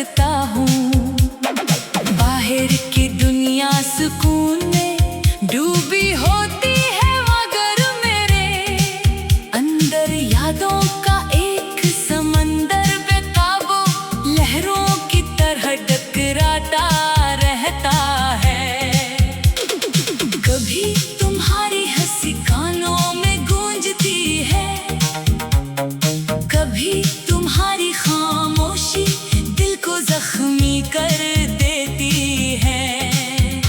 सकता हूँ। बाहर की दुनिया सुकून में डूबी होती है, मगर मेरे अंदर यादों का एक समंदर बेकाबू लहरों की तरह टकराता रहता है। कभी तुम्हारी हंसी कानों में गूंजती है, कभी तुम्हारी खामोशी दिल को जख्मी कर देती है।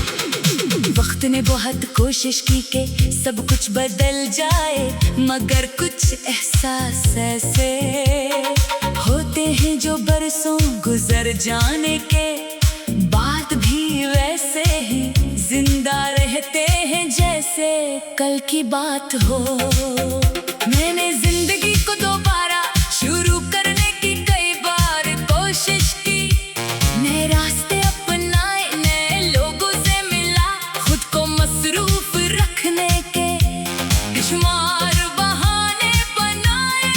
वक्त ने बहुत कोशिश की कि सब कुछ बदल जाए, मगर कुछ एहसास ऐसे होते हैं जो बरसों गुजर जाने के बाद भी वैसे ही जिंदा रहते हैं जैसे कल की बात हो। मैंने जिंदगी को दोबारा शुरू करने की कई बार कोशिश की, नए रास्ते अपनाए, नए लोगों से मिला, खुद को मसरूफ रखने के बेशुमार बहाने बनाए।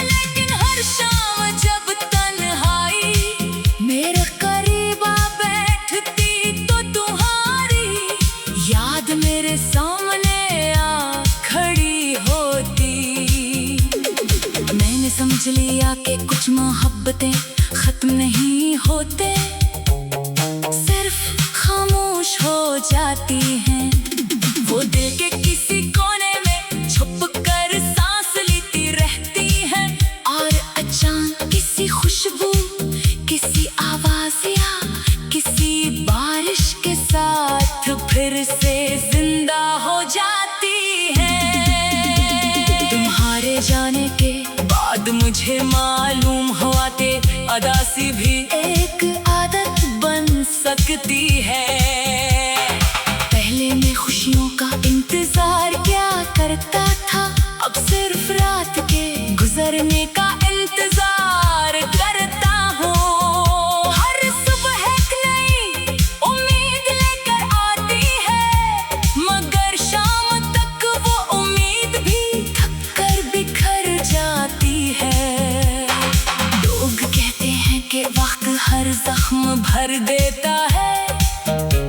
लेकिन हर शाम जब तन्हाई मेरे करीब आ बैठती तो तुम्हारी याद मेरे सामने आ खड़ी होती। मैंने समझ लिया कि कुछ मोहब्बतें खत्म नहीं होते, सिर्फ खामोश हो जाती हैं। वो दिल के किसी कोने में छुप कर सांस लेती रहती हैं, और अचानक किसी खुशबू, किसी आवाज या किसी बारिश के साथ फिर से जिंदा हो जाती है। तुम्हारे जाने के बाद मुझे मालूम हुआ कि अदासी भी एक आदत बन सकती है। पहले मैं खुशियों का इंतजार क्या करता था, अब सिर्फ रात के गुजरने का इंतजार करता हूँ। हर सुबह एक नई उम्मीद लेकर आती है, मगर शाम तक वो उम्मीद भी थक कर बिखर जाती है। लोग कहते हैं कि वक्त हर जख्म भर देता है,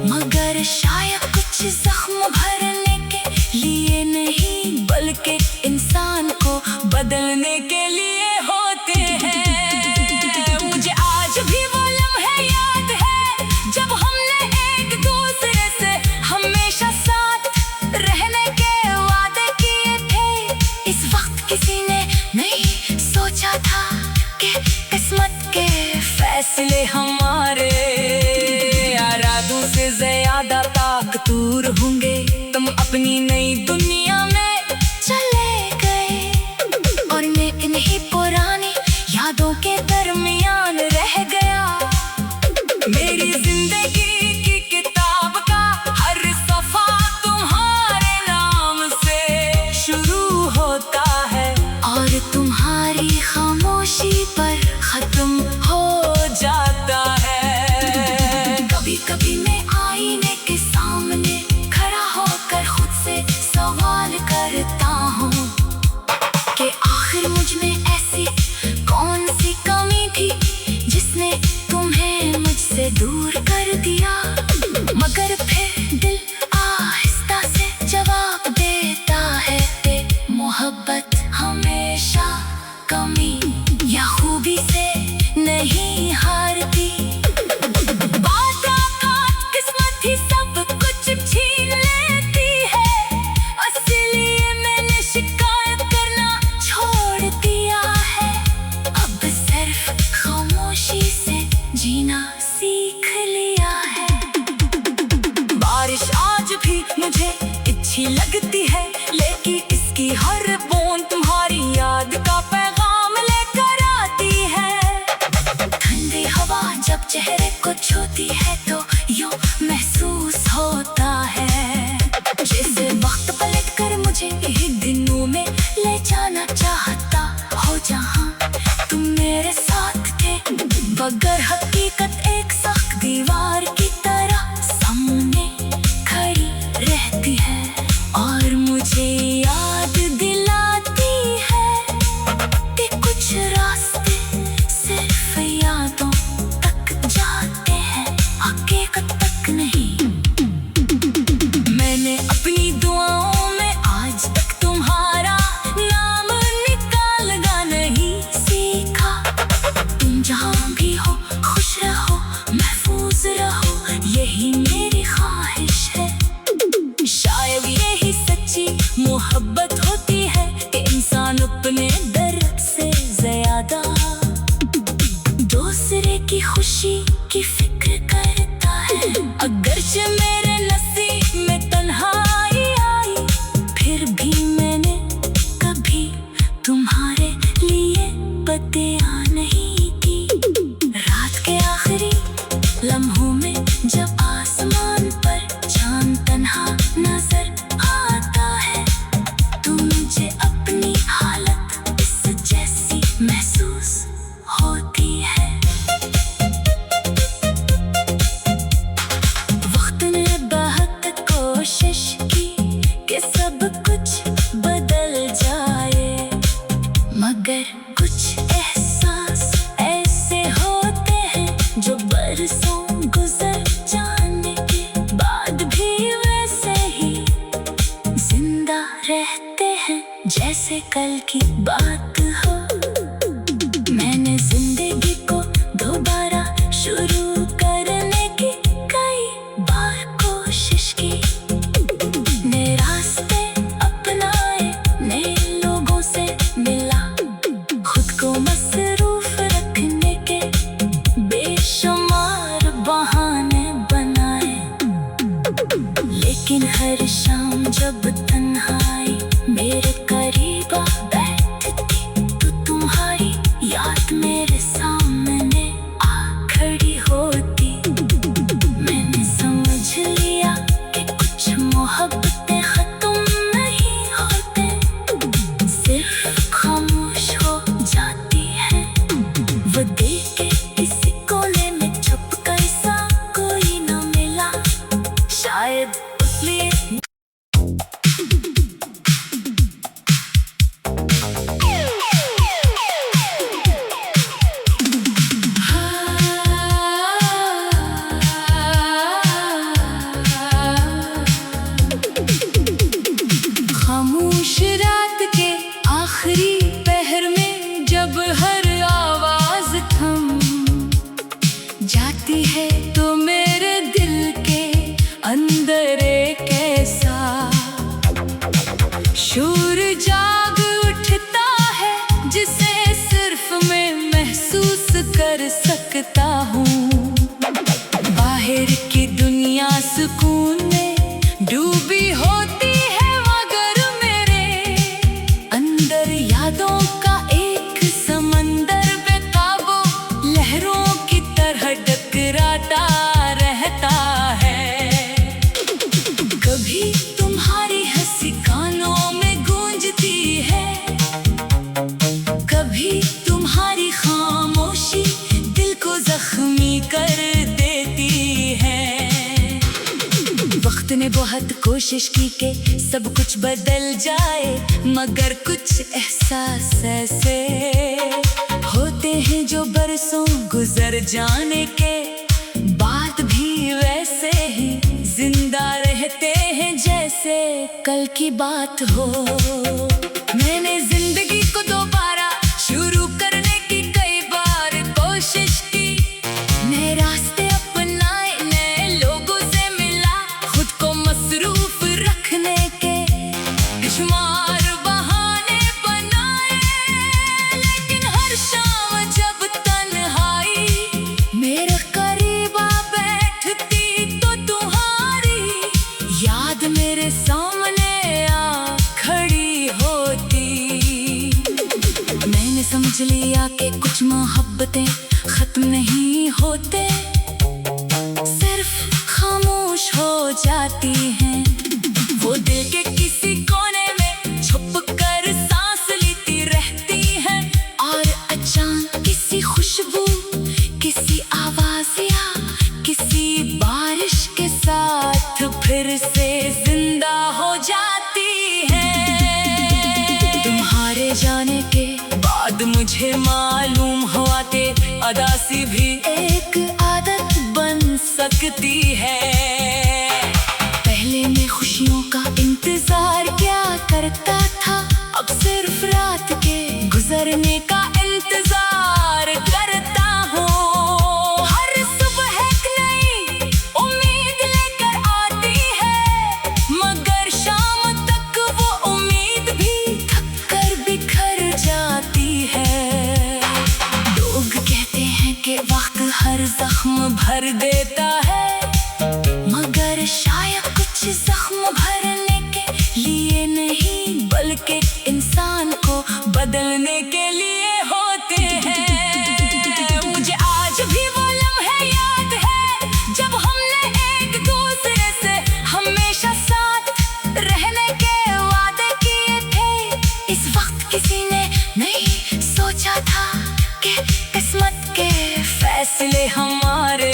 मगर शायद कुछ जख्म भरने के लिए नहीं, बल्कि इंसान को बदलने के लिए होते हैं। मुझे आज भी वो लम्हे याद है जब हमने एक दूसरे से हमेशा साथ रहने के वादे किए थे। इस वक्त किसी ने नहीं सोचा था कि किस्मत के फैसले हमारे इरादों से ज्यादा ताकतवर होंगे। तुम अपनी नई दुनिया में चले गए और मैं इन्हीं पुरानी यादों के दरमियान रह गया। मेरी जिंदगी की किताब का हर सफा तुम्हारे नाम से शुरू होता है, और तुम्हारी खामोशी पर खत्म हो जाता है। कभी कभी मैं आईने के सामने खड़ा होकर खुद से सवाल करता हूँ कि आखिर मुझ में ऐसी कौन सी कमी थी जिसने तुम्हें मुझसे दूर कर दिया। मगर फिर दिल आहिस्ता से जवाब देता है कि मोहब्बत हमेशा कमी या खूबी से नहीं हारती। किस्मत ही सब कुछ छीन लेती है, इसलिए मैंने शिकायत करना छोड़ दिया है। अब सिर्फ खामोशी से जीना सीख लिया है। बारिश आज भी मुझे अच्छी लगती है, लेकिन इसकी हर बूंद तुम्हारी याद का पैगाम लेकर आती है। ठंडी हवा जब चेहरे को छूती है तो यूं महसूस होता है जैसे वक्त पलट कर मुझे एक दिनों में ले जाना चाहता हो, जहां तुम मेरे साथ थे, मगर हकीकत एक सख्त दीवार की तरह सामने खड़ी रहती है। और मोहब्बत होती है कि इंसान अपने दर्द से ज्यादा दूसरे की खुशी की फिक्र करता है। अगरचे मेरे नसीब में तन्हाई आई, फिर भी मैंने कभी तुम्हारे लिए बत्तियां नहीं की। रात के आखिरी लम्हों में जब आसमान पर चांद तन्हा नजर आता है, तो मुझे अपनी हालत इस जैसी महसूस होती है। वक्त ने बहुत कोशिश की कि सब कुछ बदल जाए, मगर कुछ एहसास ऐसे होते हैं जो बरसों गुजर जाने के बाद भी वैसे ही जिंदा रहते हैं जैसे कल की बात हो। मैंने जिंदगी को दोबारा शुरू करने की कई बार कोशिश की, नए रास्ते अपनाए, नए लोगों से मिला, खुद को मसरूफ रखने के बेशुमार बहाने बनाए। लेकिन हर शाम जब तन्हाई मेरे करीब आ बैठती, तो तुम्हारी याद मेरे सामने आ खड़ी होती। मैंने समझ लिया कि कुछ मोहब्बतें खत्म नहीं होते, सिर्फ खामोश हो जाती है। वो देख के किसी कोने में छुप कर सा कोई न मिला, शायद इसलिए खामोश रात के आखिरी पहर में जब हर आवाज थम जाती है, तो मेरे दिल के अंदर एक ऐसा शोर जाग उठता है जिसे सिर्फ मैं महसूस कर सकता हूँ। बाहर की दुनिया सुकून में डूबी होती है, मगर मेरे अंदर यादों का एक समंदर बेकाबू लहरों की तरह टकराता रहता है। कभी तुम्हारी हंसी कानों में गूंजती है, कभी तुम्हारी खामोशी दिल को जख्मी कर देती है। वक्त ने बहुत कोशिश की कि सब कुछ बदल जाए, मगर कुछ एहसास ऐसे होते हैं जो बरसों गुजर जाने के बाद भी वैसे ही जिंदा रहते हैं जैसे कल की बात हो। मैंने जिंदगी को दोबारा शुरू करने की कई बार कोशिश की, नए रास्ते अपनाए, नए लोगों से मिला, खुद को मसरूफ रखने के बेशुमार बहाने बनाए। लेकिन हर शाम जब तन्हाई मेरे करीब आ बैठती, तो तुम्हारी याद मेरे सामने आ खड़ी होती। मैंने समझ लिया कि कुछ मोहब्बतें खत्म नहीं होते, सिर्फ खामोश हो जाती हैं। वो दिल के किसी कोने में छुप कर सांस लेती रहती हैं, और अचानक किसी खुशबू, किसी आवाज या किसी बारिश के साथ फिर से जिंदा हो जाती है। तुम्हारे जाने के बाद मुझे मालूम हुआ कि अदासी भी एक आदत बन सकती है। पहले मैं खुशियों का इंतजार क्या करता था, अब सिर्फ रात के गुजरने का इंतजार करता हूँ। हर सुबह एक नई उम्मीद लेकर आती है, मगर शाम तक वो उम्मीद भरने के लिए नहीं, बल्कि इंसान को बदलने के लिए होते हैं। मुझे आज भी वो लम्हे याद है जब हमने एक दूसरे से हमेशा साथ रहने के वादे किए थे। इस वक्त किसी ने नहीं सोचा था कि किस्मत के फैसले हमारे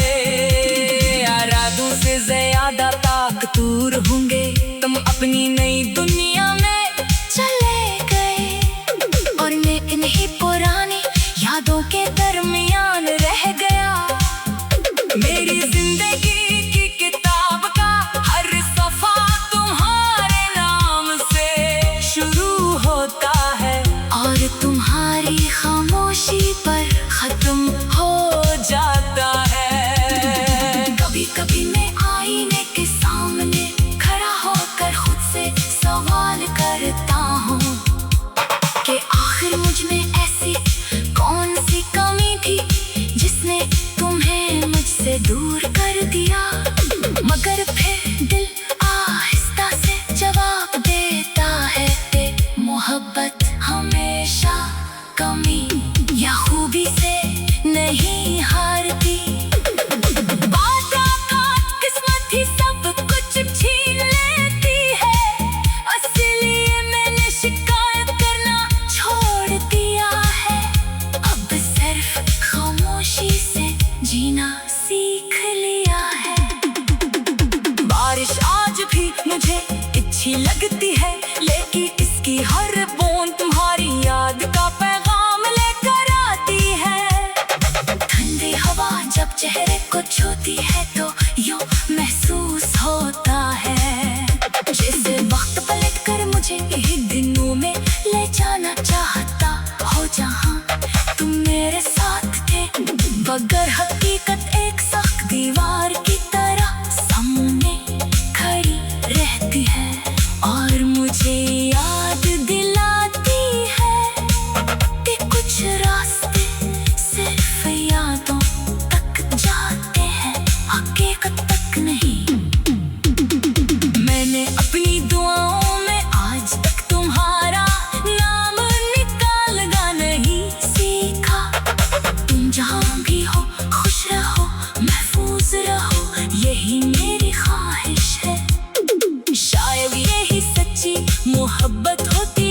इरादों से ज्यादा ताकतवर होंगे। तुम अपनी नई दुनिया में चले गए और मैं इन्हीं पुरानी यादों के दरमियान रह गया। मेरी जिंदगी की किताब का हर सफा तुम्हारे नाम से शुरू होता है और तुम्हारी खामोशी पर खत्म हो जाता है। कभी कभी मैं आईने के सामने खड़ा होकर खुद से सवाल करता हूँ कि आखिर मुझ में ऐसी कौन सी कमी थी जिसने तुम्हें मुझसे दूर कर दिया। मगर फिर दिल आहिस्ता से जवाब देता है कि मोहब्बत हमेशा कमी या खूबी से नहीं हारती। किस्मत ही सब कुछ छीन लेती है, इसलिए मैंने शिकायत करना छोड़ दिया है। अब सिर्फ खामोशी से जीना सीख लिया है। बारिश आज भी मुझे अच्छी लगती है, लेकिन इसकी हर बूंद तुम्हारी याद का पैगाम लेकर आती है। ठंडी हवा जब चेहरे को छूती है तो यूं महसूस होता है जैसे वक्त पलट कर मुझे यही दिनों में ले जाना चाहता हो, जहां तुम मेरे साथ थे। मगर हकीकत एक सख्त दीवार की तरह सामने खड़ी रहती है और मुझे याद दिलाती है कि कुछ रास्ते सिर्फ यादों तक जाते हैं, हकीकत तक नहीं। मैंने अपनी दुआओं में आज तक तुम्हारा नाम निकालना नहीं सीखा। तुम जहाँ भी हो खुश रहो, महफूज रहो, यही मेरी ख्वाहिश है। शायद यही सच्ची मोहब्बत होती